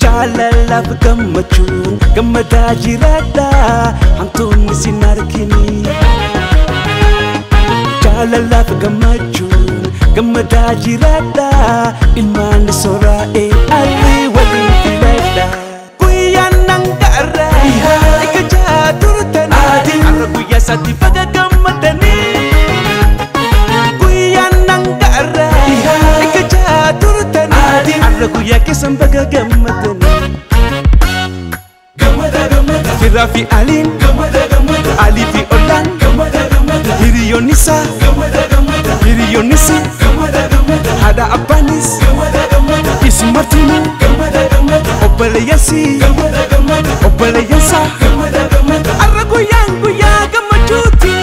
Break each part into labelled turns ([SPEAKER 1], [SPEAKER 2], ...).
[SPEAKER 1] Jaalalaaf gammachuun gammadaa jiraadha hamtuunni sin argini. Jaalalaaf gammachuun gammadaa jiraadha ilmaan soraa'ee alii waliin filadha. Guyyaan nangaarra eeggachaa turtanii har'a guyyaa isaatti baga gammadanii. Guyyaan nangaarra eeggachaa turtanii har'a guyyaa keessan baga gammadanii. Firraa fi Aliin Alii fi Ollaan hiriyoonnisa hiriyoonnisi haadha abbaanis isin martinuu obboleeyyansi obboleeyyansa har'a guyyaan guyyaa gammachuuti.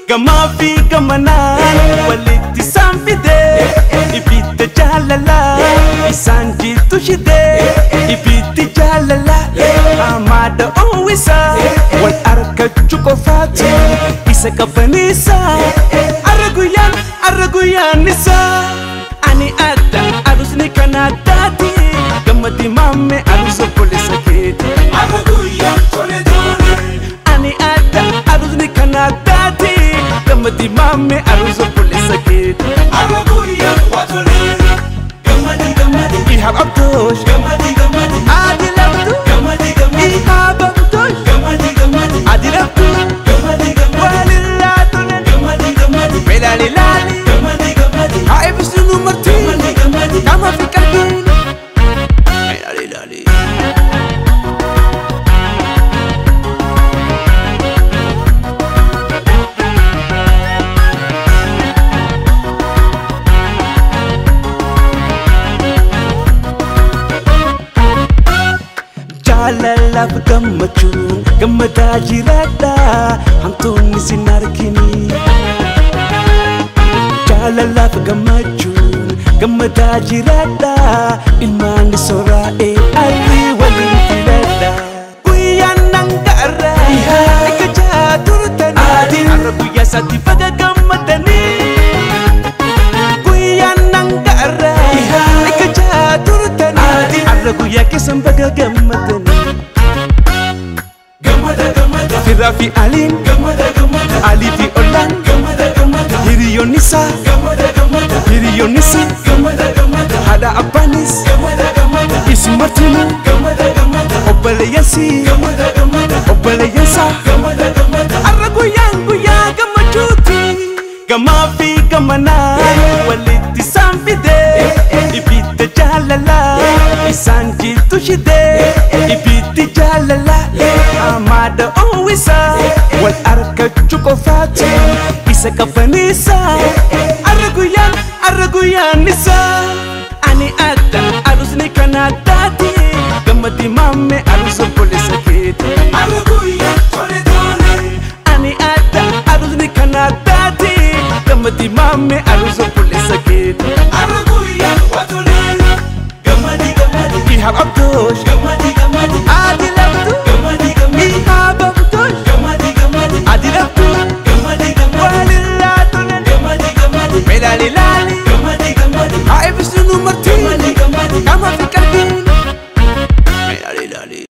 [SPEAKER 1] Gammaa fi gammanaan walitti isaan fidee ibidda jaalalaa isaan jitu shidee ibiddi jaalalaa amaada uwwisa wal argachuu qofaati isa qabanisa. Har'a guyyaan isaa ani adda arusni kan addaati gammadi mamme arus obboleessa keeti. Har'a guyyaan tole tole ani adda arusni kan addaati gammadi mamme arus obboleessa keeti. Har'a guyyaan watole gammadi gammadi ihab abdoosh gammadi gammadi adi labdu gammadi gammadi ihab abdoosh gammadi gammadi adi labdu gammadi gammadi walillatun gammadi gammadi belali lali gammadi gammadi haibsunu marti gammadi gammadi kama fi qalbin belali lali. Jaalalaaf gammachuun gammadaa jiraadha hamtuunni sin argini. Jaalalaaf gammachuun gammadaa jiraadha ilmaan soraa'ee alii waliin filadha. Guyyaan nangaarra eeggachaa turtanii har'a guyyaa isaatti baga gammadanii. Guyyaan nangaarra eeggachaa turtanii har'a guyyaa keessan baga gammadanii. Firraa fi Aliin Alii fi Ollaan hiriyoonnisa hiriyoonnisi haadha abbaanis isin martinuu obboleeyyansi obboleeyyansa har'a guyyaan guyyaa gammachuuti. Gammaa fi gammanaan walitti isaan fidee ibidda jaalalaa isaan jitu shidee ibiddi jaalalaa amaada uwwisa wal argachuu qofaati isa qabanisa. Har'a guyyaan isaa ani adda arusni kan addaati gammadi mamme arus obboleessa keeti. Har'a guyyaan tole tole ani adda arusni kan addaati gammadi mamme arus obboleessa keeti. Har'a guyyaan watole gammadi gammadi ihab abdoosh gammadi gammadi adi labdu gammadi gammadi ihab abdoosh gammadi gammadi adi labdu gammadi gammadi walillatun gammadi gammadi belali lali gammadi gammadi haibsunu marti gammadi gammadi kama fi qalbin belali lali.